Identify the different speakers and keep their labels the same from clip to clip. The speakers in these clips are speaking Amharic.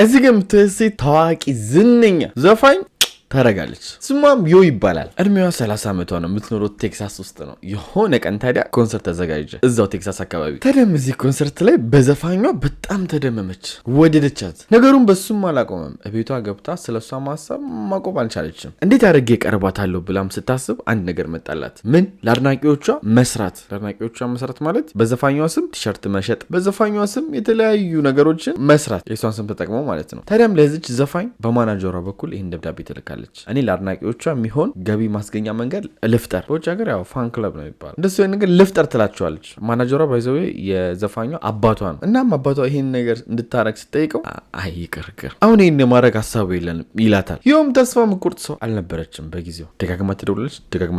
Speaker 1: እዚህ ግን ትሴት ታዋቂ ዝነኛ ዘፋኝ ታረጋለች። ስሟም ዮ ይባላል። እድሜዋ 30 ዓመቷ ነው። የምትኖረው ቴክሳስ ውስጥ ነው። የሆነ ቀን ታዲያ ኮንሰርት ተዘጋጀ እዛው ቴክሳስ አካባቢ። ታዲያም እዚህ ኮንሰርት ላይ በዘፋኟ በጣም ተደመመች፣ ወደደቻት። ነገሩን በሱም አላቆመም። ቤቷ ገብታ ስለሷ ማሰብ ማቆም አልቻለችም። እንዴት አድርጌ ቀርባታለሁ ብላም ስታስብ አንድ ነገር መጣላት። ምን? ለአድናቂዎቿ መስራት። ለአድናቂዎቿ መስራት ማለት በዘፋኟ ስም ቲሸርት መሸጥ፣ በዘፋኟ ስም የተለያዩ ነገሮችን መስራት፣ የሷን ስም ተጠቅመው ማለት ነው። ታዲያም ለዚች ዘፋኝ በማናጀሯ በኩል ይህን ደብዳቤ ትልካለች። እኔ ለአድናቂዎቿ የሚሆን ገቢ ማስገኛ መንገድ ልፍጠር። በውጭ ሀገር ያው ፋን ክለብ ነው ይባላል። እንደሱ አይነት ነገር ልፍጠር ትላቸዋለች። ማናጀሯ ባይዘው የዘፋኟ አባቷ ነው። እናም አባቷ ይሄን ነገር እንድታረግ ስትጠይቀው አይ ይቅርቅር፣ አሁን ይሄን የማድረግ ሀሳቡ የለንም ይላታል። ይኸውም ተስፋ ምቁርጥ ሰው አልነበረችም። በጊዜው ደጋግማ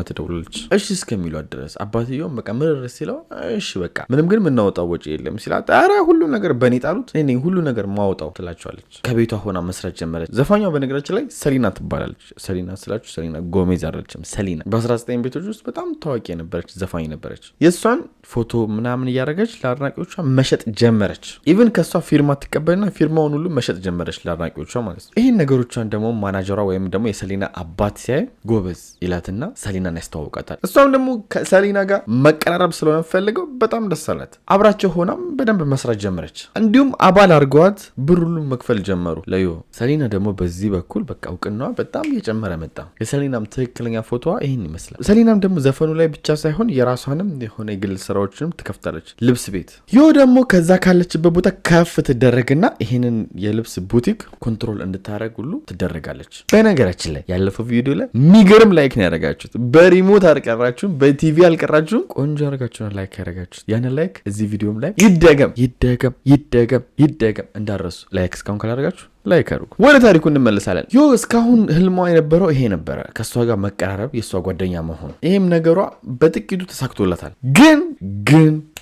Speaker 1: ትደውላለች እሺ እስከሚሏት ድረስ አባትየውም በቃ ምርር ሲለው እሺ በቃ ምንም ግን የምናወጣው ወጪ የለም ሲላት ኧረ ሁሉ ነገር በእኔ ጣሉት፣ እኔ ሁሉ ነገር ማወጣው ትላቸዋለች። ከቤቷ ሆና መስራት ጀመረች። ዘፋኟ በነገራችን ላይ ሰሊና ትባላለች። ሰሊና ስላችሁ ሰሊና ጎሜዝ አይደለችም። ሰሊና በ19 ቤቶች ውስጥ በጣም ታዋቂ የነበረች ዘፋኝ ነበረች። የእሷን ፎቶ ምናምን እያደረገች ለአድናቂዎቿ መሸጥ ጀመረች። ኢቭን ከእሷ ፊርማ ትቀበልና ፊርማውን ሁሉ መሸጥ ጀመረች ለአድናቂዎቿ ማለት ነው። ይህን ነገሮቿን ደግሞ ማናጀሯ ወይም ደግሞ የሰሊና አባት ሲያይ ጎበዝ ይላትና ሰሊናን ያስተዋውቃታል። እሷም ደግሞ ከሰሊና ጋር መቀራረብ ስለሆነ ፈልገው በጣም ደስ አላት። አብራቸው ሆናም በደንብ መስራት ጀመረች። እንዲሁም አባል አድርገዋት ብር ሁሉ መክፈል ጀመሩ ለዮ። ሰሊና ደግሞ በዚህ በኩል በቃ እውቅናዋ በጣም እየጨመረ መጣ። የሰሊናም ትክክለኛ ፎቶዋ ይህን ይመስላል። ሰሊናም ደግሞ ዘፈኑ ላይ ብቻ ሳይሆን የራሷንም የሆነ የግል ስራዎችንም ትከፍታለች። ልብስ ቤት ዮ ደግሞ ከዛ ካለችበት ቦታ ከፍ ትደረግና ይህንን የልብስ ቡቲክ ኮንትሮል እንድታረግ ሁሉ ትደረጋለች። በነገራችን ላይ ያለፈው ቪዲዮ ላይ የሚገርም ላይክ ነው ያደረጋችሁት። በሪሞት አልቀራችሁም፣ በቲቪ አልቀራችሁም፣ ቆንጆ አድርጋችሁን ላይክ ያደረጋችሁት። ያንን ላይክ እዚህ ቪዲዮም ላይ ይደገም እንዳረሱ ላይክ እስካሁን ካላደረጋችሁ ላይክ አድርጉ። ወደ ታሪኩ እንመለሳለን። ዮ እስካሁን ህልሟ የነበረው ይሄ ነበረ፣ ከእሷ ጋር መቀራረብ፣ የእሷ ጓደኛ መሆን። ይህም ነገሯ በጥቂቱ ተሳክቶላታል።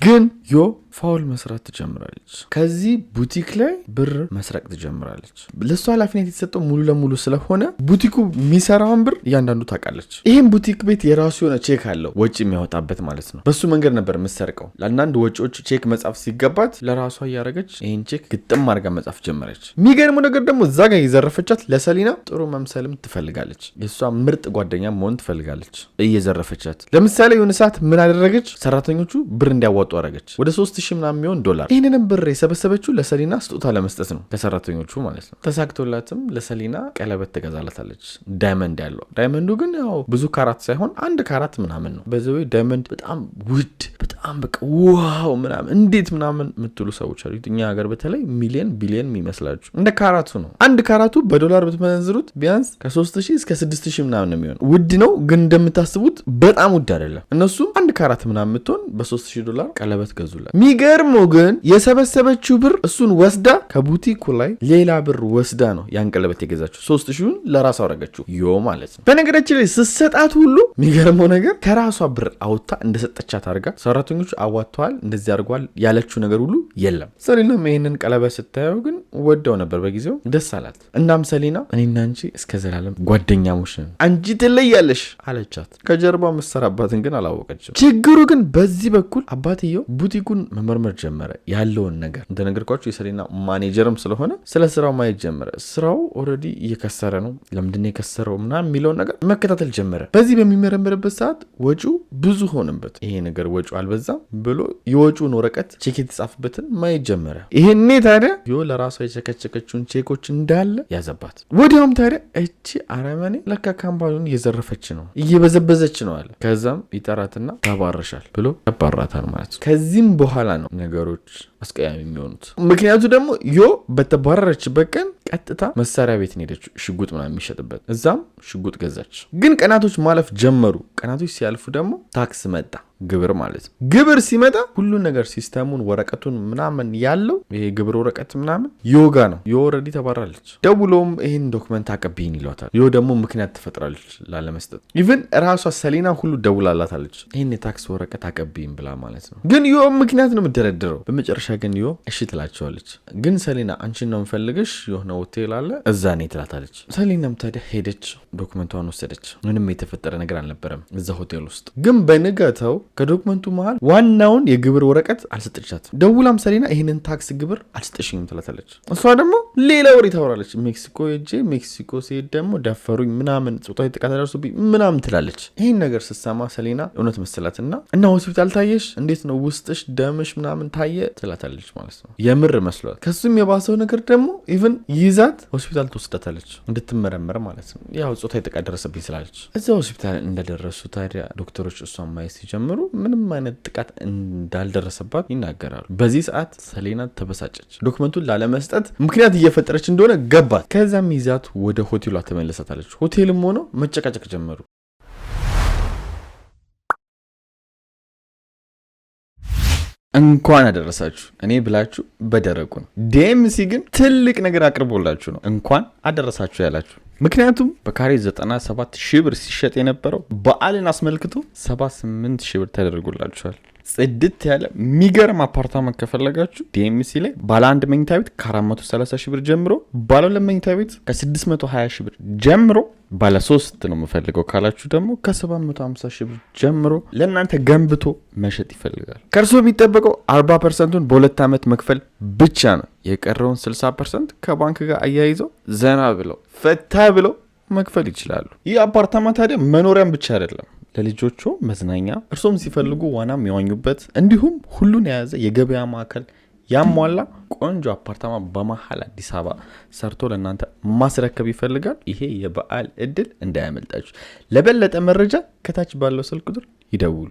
Speaker 1: ግን ዮ ፋውል መስራት ትጀምራለች። ከዚህ ቡቲክ ላይ ብር መስረቅ ትጀምራለች። ለእሷ ኃላፊነት የተሰጠው ሙሉ ለሙሉ ስለሆነ ቡቲኩ የሚሰራውን ብር እያንዳንዱ ታውቃለች። ይህም ቡቲክ ቤት የራሱ የሆነ ቼክ አለው፣ ወጪ የሚያወጣበት ማለት ነው። በሱ መንገድ ነበር የምትሰርቀው። ለአንዳንድ ወጪዎች ቼክ መጻፍ ሲገባት ለራሷ እያደረገች ይህን ቼክ ግጥም አድርጋ መጻፍ ጀመረች። የሚገርመው ነገር ደግሞ እዛ ጋር የዘረፈቻት ለሰሊና ጥሩ መምሰልም ትፈልጋለች። የእሷ ምርጥ ጓደኛ መሆን ትፈልጋለች እየዘረፈቻት። ለምሳሌ የሆነ ሰዓት ምን አደረገች? ሰራተኞቹ ብር እንዲያዋጡ አደረገች። ወደ 3000 ምናምን የሚሆን ዶላር። ይህንንም ብር የሰበሰበችው ለሰሊና ስጦታ ለመስጠት ነው፣ ከሰራተኞቹ ማለት ነው። ተሳክቶላትም ለሰሊና ቀለበት ትገዛላታለች፣ ዳይመንድ ያለው። ዳይመንዱ ግን ያው ብዙ ካራት ሳይሆን 1 ካራት ምናምን ነው። በዚህ ዳይመንድ በጣም ውድ፣ በጣም በቃ ዋው ምናምን እንዴት ምናምን የምትሉ ሰዎች አሉ። እኛ ሀገር በተለይ ሚሊዮን ቢሊዮን የሚመስላችሁ እንደ ካራቱ ነው። 1 ካራቱ በዶላር ብትመነዝሩት ቢያንስ ከ3000 እስከ 6000 ምናምን ነው የሚሆነው። ውድ ነው ግን እንደምታስቡት በጣም ውድ አይደለም። እነሱ 1 ካራት ምናምን የምትሆን በ3000 ቀለበት ገዙላት። የሚገርመው ግን የሰበሰበችው ብር እሱን ወስዳ ከቡቲኩ ላይ ሌላ ብር ወስዳ ነው ያን ቀለበት የገዛችው። 3000 ለራሷ አረገችው ዮ ማለት ነው። በነገራችን ላይ ስትሰጣት ሁሉ የሚገርመው ነገር ከራሷ ብር አውጥታ እንደሰጠቻት አድርጋ ሰራተኞቹ አዋጥተዋል፣ እንደዚህ አድርጓል ያለችው ነገር ሁሉ የለም። ሰሊናም ይሄንን ቀለበት ስታየው ግን ወደው ነበር፣ በጊዜው ደስ አላት። እናም ሰሊና እኔና አንቺ እስከ ዘላለም ጓደኛሞች ነን፣ አንቺ ትለያለሽ አለቻት። ከጀርባ መሰራባትን ግን አላወቀችም። ችግሩ ግን በዚህ በኩል አባትየው ቡቲኩን መመርመር ጀመረ። ያለውን ነገር እንደነገርኳችሁ የሰሊና ማኔጀርም ስለሆነ ስለ ስራው ማየት ጀመረ። ስራው ኦልሬዲ እየከሰረ ነው፣ ለምንድን ነው የከሰረው ምናምን የሚለውን ነገር መከታተል ጀመረ። በዚህ በሚመረምርበት ሰዓት ወጪው ብዙ ሆነበት። ይሄ ነገር ወጪው አልበዛም ብሎ የወጪውን ወረቀት ቼክ የተጻፈበትን ማየት ጀመረ። ይሄኔ ታዲያ ዮ ለራሷ የቸከቸከችውን ቼኮች እንዳለ ያዘባት። ወዲያውም ታዲያ እቺ አረመኔ ለካ ካምፓኒውን እየዘረፈች ነው፣ እየበዘበዘች ነው አለ። ከዛም ይጠራትና ታባረሻል ብሎ ያባራታል ማለት ነው። ከዚህም በኋላ ነው ነገሮች አስቀያሚ የሚሆኑት። ምክንያቱ ደግሞ ዮ በተባረረችበት ቀን ቀጥታ መሳሪያ ቤት ሄደችው፣ ሽጉጥ ምናምን የሚሸጥበት። እዛም ሽጉጥ ገዛች። ግን ቀናቶች ማለፍ ጀመሩ። ቀናቶች ሲያልፉ ደግሞ ታክስ መጣ፣ ግብር ማለት ነው። ግብር ሲመጣ ሁሉን ነገር ሲስተሙን፣ ወረቀቱን ምናምን ያለው ይሄ ግብር ወረቀት ምናምን ዮጋ ነው። ዮ ኦልሬዲ ተባራለች። ደውሎም ይህን ዶክመንት አቀብይን ይሏታል። ዮ ደግሞ ምክንያት ትፈጥራለች ላለመስጠት። ኢቭን ራሷ ሰሊና ሁሉ ደውላላታለች፣ ይህን የታክስ ወረቀት አቀብይን ብላ ማለት ነው። ግን ዮ ምክንያት ነው የምደረድረው። በመጨረሻ ግን ዮ እሺ ትላቸዋለች። ግን ሰሊና አንቺን ነው የምፈልግሽ፣ የሆነ ሆቴል አለ እዛ ነው ትላታለች። ሰሊናም ታዲያ ሄደች፣ ዶክመንቷን ወሰደች። ምንም የተፈጠረ ነገር አልነበረም እዛ ሆቴል ውስጥ። ግን በንጋታው ከዶክመንቱ መሃል ዋናውን የግብር ወረቀት አልሰጠቻትም። ደውላም ሰሊና ይህንን ታክስ ግብር አልሰጠሽኝም ትላታለች። እሷ ደግሞ ሌላ ወሬ ታወራለች። ሜክሲኮ ሄጄ ሜክሲኮ ሲሄድ ደግሞ ደፈሩኝ ምናምን ጾታዊ ጥቃት ደርሶብኝ ምናምን ትላለች። ይህን ነገር ስትሰማ ሰሊና እውነት መሰላትና እና ሆስፒታል ታየሽ እንዴት ነው ውስጥሽ ደምሽ ምናምን ታየ ትላታለች ማለት ነው። የምር መስሏት። ከሱም የባሰው ነገር ደግሞ ኢቭን ይዛት ሆስፒታል ትወስዳታለች እንድትመረመር ማለት ነው። ያው ጾታዊ ጥቃት ደረሰብኝ ስላለች። እዛ ሆስፒታል እንደደረሱ ታዲያ ዶክተሮች እሷን ማየት ሲጀምሩ ምንም አይነት ጥቃት እንዳልደረሰባት ይናገራሉ። በዚህ ሰዓት ሰሊና ተበሳጨች። ዶክመንቱን ላለመስጠት ምክንያት እየፈጠረች እንደሆነ ገባት። ከዛም ይዛት ወደ ሆቴሏ ተመለሳታለች። ሆቴልም ሆነው መጨቃጨቅ ጀመሩ። እንኳን አደረሳችሁ እኔ ብላችሁ በደረቁ ነው። ዲኤምሲ ግን ትልቅ ነገር አቅርቦላችሁ ነው እንኳን አደረሳችሁ ያላችሁ። ምክንያቱም በካሬ 97,000 ብር ሲሸጥ የነበረው በዓልን አስመልክቶ 78,000 ብር ተደርጎላችኋል። ጽድት ያለ የሚገርም አፓርታመንት ከፈለጋችሁ ዲኤምሲ ላይ ባለ 1 መኝታ ቤት ከ430,000 ብር ጀምሮ፣ ባለ 2 መኝታ ቤት ከ620,000 ብር ጀምሮ፣ ባለ 3 ነው የምፈልገው ካላችሁ ደግሞ ከ750,000 ብር ጀምሮ ለእናንተ ገንብቶ መሸጥ ይፈልጋል። ከእርሶ የሚጠበቀው 40%ን በ2 ዓመት መክፈል ብቻ ነው። የቀረውን 60% ከባንክ ጋር አያይዘው ዘና ብለው ፈታ ብለው መክፈል ይችላሉ። ይህ አፓርታማ ታዲያ መኖሪያም ብቻ አይደለም፣ ለልጆቹ መዝናኛ፣ እርሶም ሲፈልጉ ዋናም የዋኙበት እንዲሁም ሁሉን የያዘ የገበያ ማዕከል ያሟላ ቆንጆ አፓርታማ በመሀል አዲስ አበባ ሰርቶ ለእናንተ ማስረከብ ይፈልጋል። ይሄ የበዓል እድል እንዳያመልጣችሁ። ለበለጠ መረጃ ከታች ባለው ስልክ ቁጥር ይደውሉ።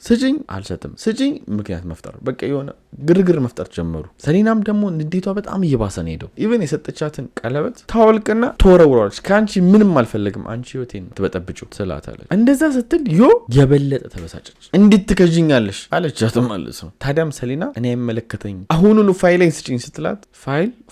Speaker 1: ስጭኝ አልሰጥም፣ ስጭኝ ምክንያት መፍጠር፣ በቃ የሆነ ግርግር መፍጠር ጀመሩ። ሰሊናም ደግሞ ንዴቷ በጣም እየባሰ ነው ሄደው። ኢቨን የሰጠቻትን ቀለበት ታወልቅና ተወረውራለች። ከአንቺ ምንም አልፈልግም፣ አንቺ ህይወቴን ትበጠብጪው ትላታለች። እንደዛ ስትል የበለጠ ተበሳጨች። እንዴት ትከዥኛለሽ አለቻት ማለት ነው። ታዲያም ሰሊና እኔ አይመለከተኝም አሁኑኑ ፋይሌን ስጭኝ ስትላት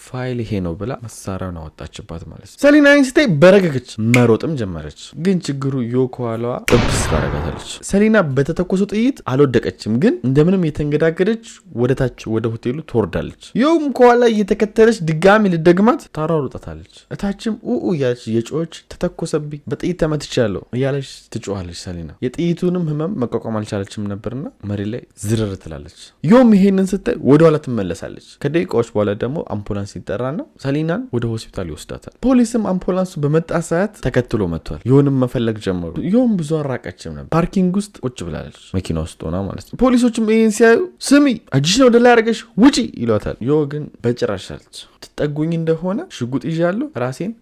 Speaker 1: ፋይል ይሄ ነው ብላ መሳሪያውን አወጣችባት ማለት ነው። ሰሊና ስታይ በረገገች፣ መሮጥም ጀመረች። ግን ችግሩ ከኋላዋ ጥብስ ታረጋታለች። ሰሊና በተተኮሰው ጥይት አልወደቀችም፣ ግን እንደምንም የተንገዳገደች ወደታች ወደ ሆቴሉ ትወርዳለች። ይኸውም ከኋላ እየተከተለች ድጋሚ ልደግማት ታሯሩጣታለች። እታችም እያለች የጮች ተተኮሰብኝ፣ በጥይት ተመትቻለሁ እያለች ትጮኻለች። ሰሊና የጥይቱንም ህመም መቋቋም አልቻለችም ነበርና መሬት ላይ ዝርር ትላለች። ይኸውም ይሄንን ስታይ ወደኋላ ትመለሳለች። ከደቂቃዎች በኋላ ደግሞ አምቡላንስ ይጠራና ሰሊናን ወደ ሆስፒታል ይወስዳታል። ፖሊስም አምቡላንሱ በመጣ ሰዓት ተከትሎ መጥቷል። ይሁንም መፈለግ ጀመሩ። ይኸውም ብዙ አራቀችም ነበር። ፓርኪንግ ውስጥ ቁጭ ብላለች፣ መኪና ውስጥ ሆና ማለት ነው። ፖሊሶችም ይሄን ሲያዩ ስሚ እጅሽን ወደ ላይ አድርገሽ ውጪ ይሏታል። ግን በጭራሽ አለች። ትጠጉኝ እንደሆነ ሽጉጥ ይዣለሁ ራሴን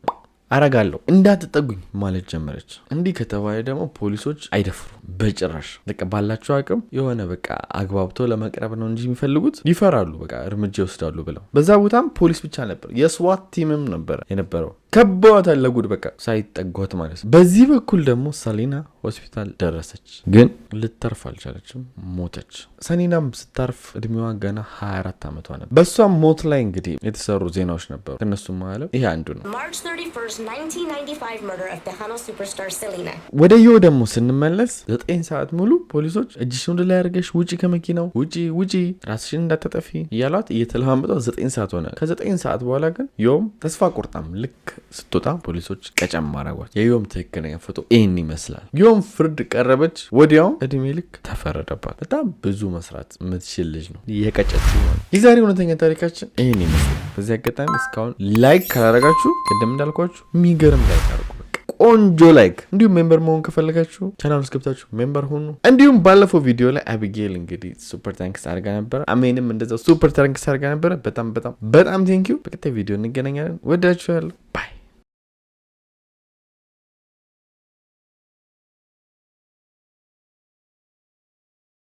Speaker 1: አረጋለሁ እንዳትጠጉኝ ማለት ጀመረች። እንዲህ ከተባለ ደግሞ ፖሊሶች አይደፍሩ በጭራሽ። በቃ ባላቸው አቅም የሆነ በቃ አግባብቶ ለመቅረብ ነው እንጂ የሚፈልጉት ይፈራሉ፣ በቃ እርምጃ ይወስዳሉ ብለው። በዛ ቦታም ፖሊስ ብቻ ነበር፣ የስዋት ቲምም ነበር የነበረው። ከበዋታል ለጉድ በቃ ሳይጠጓት ማለት ነው። በዚህ በኩል ደግሞ ሰሊና ሆስፒታል ደረሰች፣ ግን ልተርፍ አልቻለችም፣ ሞተች። ሰሊናም ስታርፍ እድሜዋ ገና 24 ዓመቷ ነበር። በሷም ሞት ላይ እንግዲህ የተሰሩ ዜናዎች ነበሩ። ከነሱም ማለት ይሄ አንዱ ነው። March 31st 1995 murder of Tejano superstar Selena። ወደ ደግሞ ስንመለስ 9 ሰዓት ሙሉ ፖሊሶች እጅሽን ወደ ላይ አድርገሽ ውጪ፣ ከመኪናው ውጪ፣ ራስሽን እንዳታጠፊ እያሏት እየተለማመጠው 9 ሰዓት ሆነ። ከ9 ሰዓት በኋላ ግን ተስፋ ቆርጣም ልክ ስትወጣ ፖሊሶች ቀጨም ማረጓት። የዮም ትክክለኛ ፎቶ ይህን ይመስላል። ዮም ፍርድ ቀረበች፣ ወዲያውም እድሜ ልክ ተፈረደባት። በጣም ብዙ መስራት የምትችል ልጅ ነው የቀጨች ሲሆን። የዛሬ እውነተኛ ታሪካችን ይህን ይመስላል። በዚህ አጋጣሚ እስካሁን ላይክ ካላረጋችሁ ቅድም እንዳልኳችሁ የሚገርም ላይክ አድርጉ፣ ቆንጆ ላይክ። እንዲሁም ሜምበር መሆን ከፈለጋችሁ ቻናል ውስጥ ገብታችሁ ሜምበር ሁኑ። እንዲሁም ባለፈው ቪዲዮ ላይ አቢጌል እንግዲህ ሱፐር ታንክስ አድርጋ ነበር፣ አሜንም እንደዛው ሱፐር ታንክስ አድርጋ ነበር። በጣም ቴንኪው። በቀጣይ ቪዲዮ እንገናኛለን። ወዳችኋለሁ። ባይ